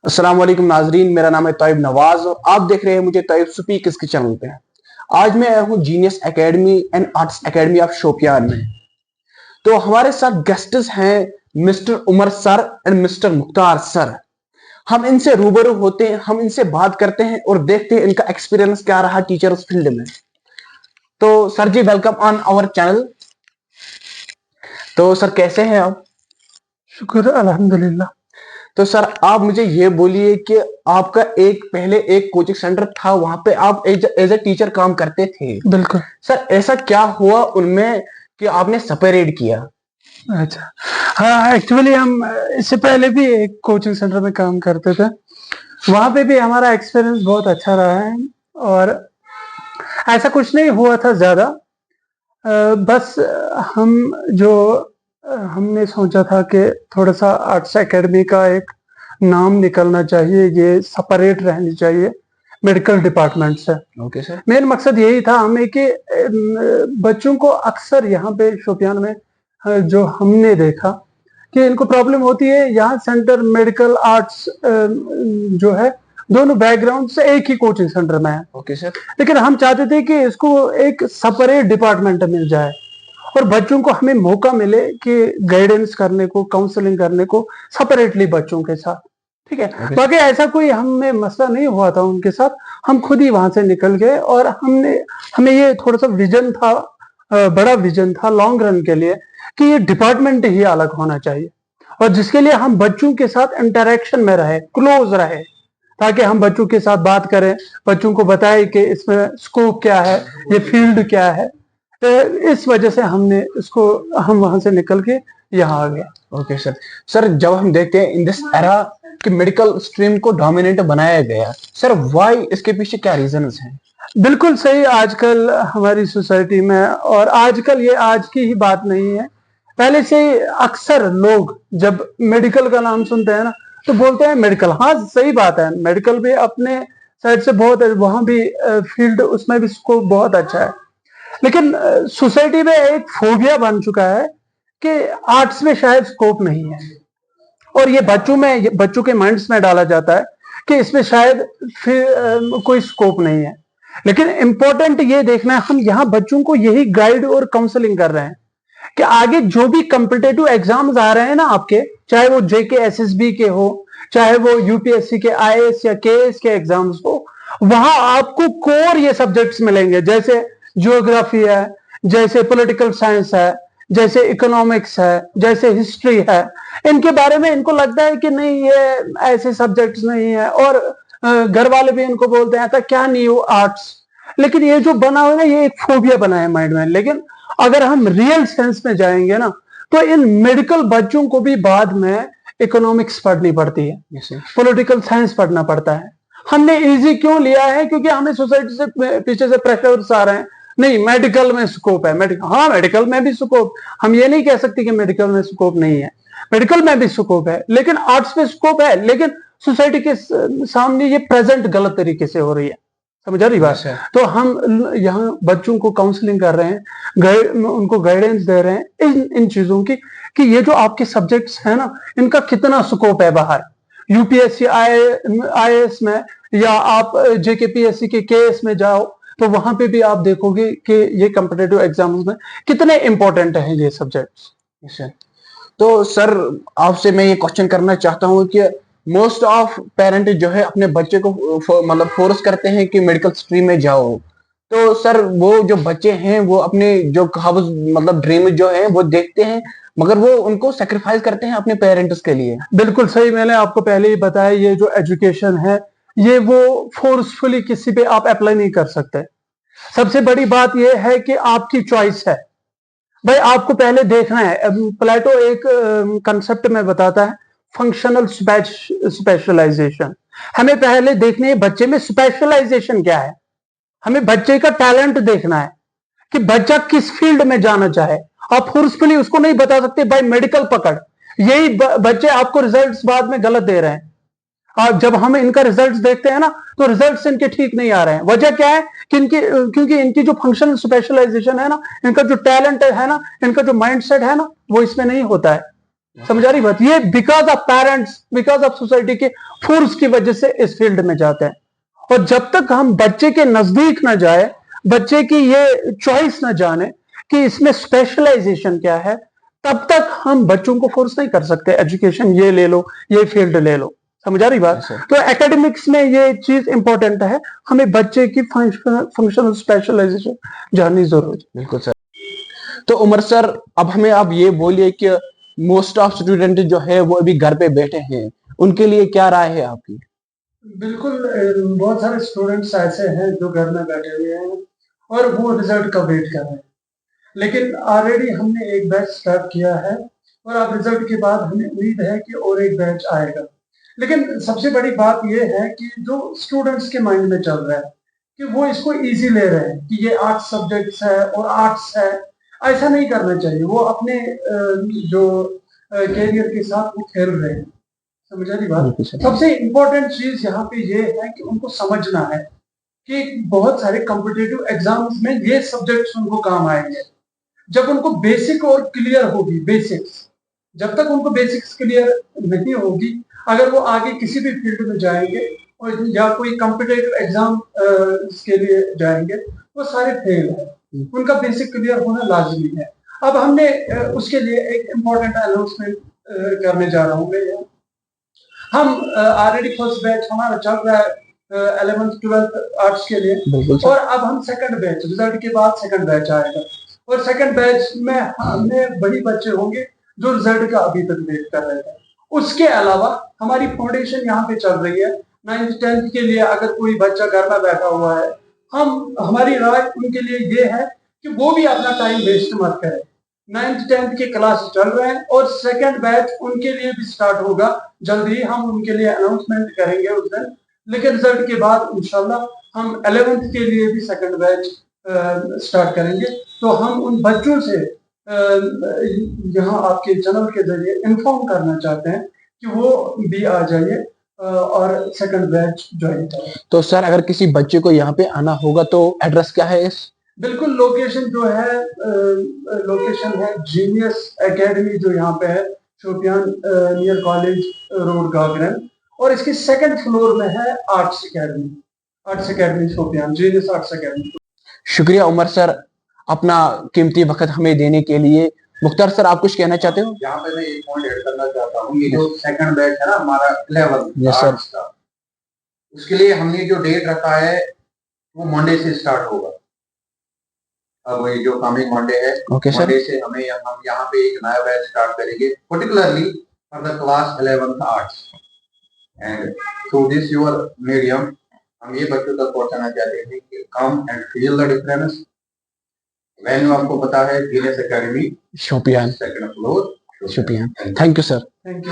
अस्सलाम वालेकुम नाजरीन, मेरा नाम है तोयब नवाज और आप देख रहे हैं मुझे तोयब स्पीक्स के चैनल पे। आज मैं आया हूँ genius academy and arts academy of Shopian में। तो हमारे साथ गेस्ट्स हैं Mister Umar sir and Mister Mukhtar sir. हम इनसे रूबरू होते हैं, हम इनसे बात करते हैं और देखते हैं इनका एक्सपीरियंस क्या रहा टीचर्स फील्ड में। तो sir ji, welcome on our channel. तो सर, कैसे हैं आप? शुक्र अल्हम्दुलिल्लाह। तो सर, आप मुझे ये बोलिए कि आपका पहले एक कोचिंग सेंटर था, वहां पे आप एज ए टीचर काम करते थे। बिल्कुल। सर, ऐसा क्या हुआ उनमें कि आपने सेपरेट किया? अच्छा, हाँ, एक्चुअली हम इससे पहले भी एक कोचिंग सेंटर में काम करते थे। वहाँ पे भी हमारा एक्सपीरियंस बहुत अच्छा रहा है और ऐसा कुछ नहीं हुआ था ज़्यादा। बस हम जो हमने सोचा था कि थोड़ा-सा आर्ट्स एकेडमी का एक नाम निकलना चाहिए, ये सेपरेट रहनी चाहिए मेडिकल डिपार्टमेंट से। Okay sir. मेन मकसद यही था हमें कि बच्चों को अक्सर यहाँ पे शोपियान में जो हमने देखा कि इनको प्रॉब्लम होती है। यहाँ सेंटर मेडिकल आर्ट्स जो है दोनों बैकग्राउंड से एक ही कोचिंग सेंटर में है। Okay sir. लेकिन हम चाहते थे कि इसको एक सेपरेट डिपार्टमेंट मिल जाए और बच्चों को हमें मौका मिले कि गाइडेंस करने को, काउंसलिंग करने को सेपरेटली बच्चों के साथ। ठीक है, ओके बाकी ऐसा कोई हमें मसला नहीं हुआ था उनके साथ। हम खुद ही वहां से निकल गए और हमें ये थोड़ा सा विजन था, बड़ा विजन था लॉन्ग रन के लिए कि ये डिपार्टमेंट ही अलग होना चाहिए और जिसके लिए हम बच्चों के साथ इंटरेक्शन में रहे, क्लोज रहे, ताकि हम बच्चों के साथ बात करें, बच्चों को बताएं कि इसमें स्कोप क्या है, ये फील्ड क्या है। इस वजह से हम वहां से निकल के यहाँ आ गए। Okay sir. सर, जब हम देखते हैं इन दिस एरा कि मेडिकल स्ट्रीम को डोमिनेंट बनाया गया, सर व्हाई, इसके पीछे क्या रीजंस हैं? बिल्कुल सही। आजकल हमारी सोसाइटी में, और आजकल ये आज की ही बात नहीं है, पहले से ही अक्सर लोग जब मेडिकल का नाम सुनते हैं ना तो बोलते हैं मेडिकल। हाँ, सही बात है, मेडिकल भी अपने साइड से बहुत है, वहां भी फील्ड, उसमें भी स्कोप बहुत अच्छा है। लेकिन सोसाइटी में एक फोबिया बन चुका है कि आर्ट्स में शायद स्कोप नहीं है और ये बच्चों के माइंड्स में डाला जाता है कि इसमें शायद फिर कोई स्कोप नहीं है। लेकिन इंपॉर्टेंट ये देखना है, हम यहाँ बच्चों को यही गाइड और काउंसलिंग कर रहे हैं कि आगे जो भी कॉम्पिटेटिव एग्जाम्स आ रहे हैं ना आपके, चाहे वो जेके एसएसबी के हो, चाहे वो यूपीएससी के आईएएस या केएस के एग्जाम्स हो, वहां आपको कोर ये सब्जेक्ट्स मिलेंगे, जैसे ज्योग्राफी है, जैसे पॉलिटिकल साइंस है, जैसे इकोनॉमिक्स है, जैसे हिस्ट्री है। इनके बारे में इनको लगता है कि नहीं, ये ऐसे सब्जेक्ट्स नहीं है और घर वाले भी इनको बोलते हैं था क्या न्यू आर्ट्स। लेकिन ये जो बना हुआ है, ये एक फोबिया बना है माइंड में। लेकिन अगर हम रियल सेंस में जाएंगे ना तो इन मेडिकल बच्चों को भी बाद में इकोनॉमिक्स पढ़नी पड़ती है, पॉलिटिकल साइंस पढ़ना पड़ता है। हमने इजी क्यों लिया है? क्योंकि हमें सोसाइटी से पीछे से प्रेशर आ रहे हैं, नहीं मेडिकल में स्कोप है। हाँ, मेडिकल में भी स्कोप, हम ये नहीं कह सकते कि मेडिकल में स्कोप नहीं है, मेडिकल में भी स्कोप है, लेकिन आर्ट्स में स्कोप है। लेकिन सोसाइटी के सामने ये प्रेजेंट गलत तरीके से हो रही है, समझ आ रही बात? तो हम यहाँ बच्चों को काउंसलिंग कर रहे हैं, उनको गाइडेंस दे रहे हैं इन चीजों की कि ये जो आपके सब्जेक्ट्स हैं ना, इनका कितना स्कोप है बाहर यूपीएससी आईएएस में, या आप जेकेपीएससी के केएस में जाओ तो वहां पे भी आप देखोगे कि ये कॉम्पिटेटिव एग्जाम्स में कितने इंपॉर्टेंट हैं ये सब्जेक्ट्स। तो सर, आपसे मैं ये क्वेश्चन करना चाहता हूँ कि मोस्ट ऑफ पेरेंट जो है अपने बच्चे को मतलब फोर्स करते हैं कि मेडिकल स्ट्रीम में जाओ। तो सर, वो जो बच्चे हैं वो अपने जो ख्वाब मतलब ड्रीम जो है वो देखते हैं, मगर वो उनको सेक्रीफाइस करते हैं अपने पेरेंट्स के लिए। बिल्कुल सही, मैंने आपको पहले ही बताया, ये जो एजुकेशन है ये वो फोर्सफुली किसी पे आप अप्लाई नहीं कर सकते। सबसे बड़ी बात ये है कि आपकी चॉइस है भाई, आपको पहले देखना है। प्लेटो एक कंसेप्ट में बताता है, फंक्शनल स्पेशलाइजेशन। हमें पहले देखनी है बच्चे में स्पेशलाइजेशन क्या है। हमें बच्चे का टैलेंट देखना है कि बच्चा किस फील्ड में जाना चाहे। आप फोर्सफुली उसको नहीं बता सकते भाई मेडिकल पकड़। यही बच्चे आपको रिजल्ट्स बाद में गलत दे रहे हैं। और जब हम इनका रिजल्ट्स देखते हैं ना तो रिजल्ट्स इनके ठीक नहीं आ रहे हैं। वजह क्या है कि क्योंकि इनकी जो फंक्शनल स्पेशलाइजेशन है ना, इनका जो टैलेंट है ना, इनका जो माइंडसेट है ना, वो इसमें नहीं होता है। समझ आ रही बात? ये because of parents, because of society के फोर्स की वजह से इस फील्ड में जाते हैं। और जब तक हम बच्चे के नजदीक ना जाए, बच्चे की ये चॉइस ना जाने कि इसमें स्पेशलाइजेशन क्या है, तब तक हम बच्चों को फोर्स नहीं कर सकते एजुकेशन ये ले लो, ये फील्ड ले लो। समझ आ रही बात? तो एकेडमिक्स में ये चीज इंपॉर्टेंट है, हमें बच्चे की फंक्शनल स्पेशलाइजेशन जाननी जरूरी है। बिल्कुल सर। तो उमर सर, अब हमें आप ये बोलिए कि मोस्ट ऑफ स्टूडेंट जो है वो अभी घर पे बैठे हैं, उनके लिए क्या राय है आपकी? बिल्कुल, बहुत सारे स्टूडेंट्स ऐसे हैं जो घर में बैठे हुए हैं और वो रिजल्ट का वेट कर रहे हैं। लेकिन ऑलरेडी हमने एक बैच स्टार्ट किया है और अब रिजल्ट के बाद हमें उम्मीद है कि और एक बैच आएगा। लेकिन सबसे बड़ी बात यह है कि जो स्टूडेंट्स के माइंड में चल रहा है कि वो इसको इजी ले रहे हैं कि ये आर्ट्स सब्जेक्ट्स है और आर्ट्स है। ऐसा नहीं करना चाहिए। वो अपने जो कैरियर के साथ वो खेल रहे हैं। समझ आ रही बात? सबसे इम्पोर्टेंट चीज यहाँ पे ये है कि उनको समझना है कि बहुत सारे कॉम्पिटिटिव एग्जाम्स में ये सब्जेक्ट्स उनको काम आएंगे। जब उनको बेसिक और क्लियर होगी, बेसिक्स, जब तक उनको बेसिक्स क्लियर नहीं होगी, अगर वो आगे किसी भी फील्ड में जाएंगे और या कोई कॉम्पिटिटिव एग्जाम के लिए जाएंगे, वो सारे फेल है। उनका बेसिक क्लियर होना लाजमी है। अब हमने उसके लिए एक इम्पोर्टेंट अनाउंसमेंट करने जा रहा हूँ मैं। हम ऑलरेडी फर्स्ट बैच हमारा चल रहा है 11th 12th आर्ट्स के लिए, और अब हम सेकंड बैच, रिजल्ट के बाद सेकंड बैच आएगा और सेकंड बैच में हमें वही बच्चे होंगे जो रिजल्ट का अभी तक वेट कर रहे थे। उसके अलावा हमारी फाउंडेशन यहाँ पे चल रही है 9th 10th के लिए। अगर कोई बच्चा घर में बैठा हुआ है, हमारी राय उनके लिए ये है कि वो भी अपना टाइम वेस्ट मत करें। 9th 10th के क्लास चल रहे हैं और सेकंड बैच उनके लिए भी स्टार्ट होगा जल्दी ही। हम उनके लिए अनाउंसमेंट करेंगे उस दिन। लेकिन रिजल्ट के बाद इंशाल्लाह हम 11th के लिए भी सेकंड बैच स्टार्ट करेंगे। तो हम उन बच्चों से यहाँ आपके चैनल के जरिए इन्फॉर्म करना चाहते हैं कि वो भी आ जाइए और सेकंड बैच ज्वाइन करें। तो सर, अगर किसी बच्चे को यहाँ पे आना होगा तो एड्रेस क्या है इस? बिल्कुल, लोकेशन जो है, लोकेशन है जीनियस एकेडमी जो यहाँ पे है शोपियान नियर कॉलेज रोड गागरन, और इसके सेकंड फ्लोर में है arts academy Shopian, genius arts academy. शुक्रिया उमर सर, अपना कीमती वक्त हमें देने के लिए। मुख्तार सर, आप कुछ कहना चाहते हो? यहाँ पे मैं एक पॉइंट ऐड करना चाहता हूँ। ये जो सेकंड बैच है ना हमारा 11th आर्ट्स का, उसके लिए हमने जो डेट रखा है वो मंडे से स्टार्ट होगा। अब ये जो कमिंग मंडे है, मंडे से हम यहाँ पे एक नया बैच स्टार्ट करेंगे particularly for the class 11th arts. And through this your medium हम ये बच्चों तक पहुंचाना चाहते हैं कि come and feel the difference. Venue आपको पता है genius academy Shopian, second floor Shopian. Thank you sir. Thank you.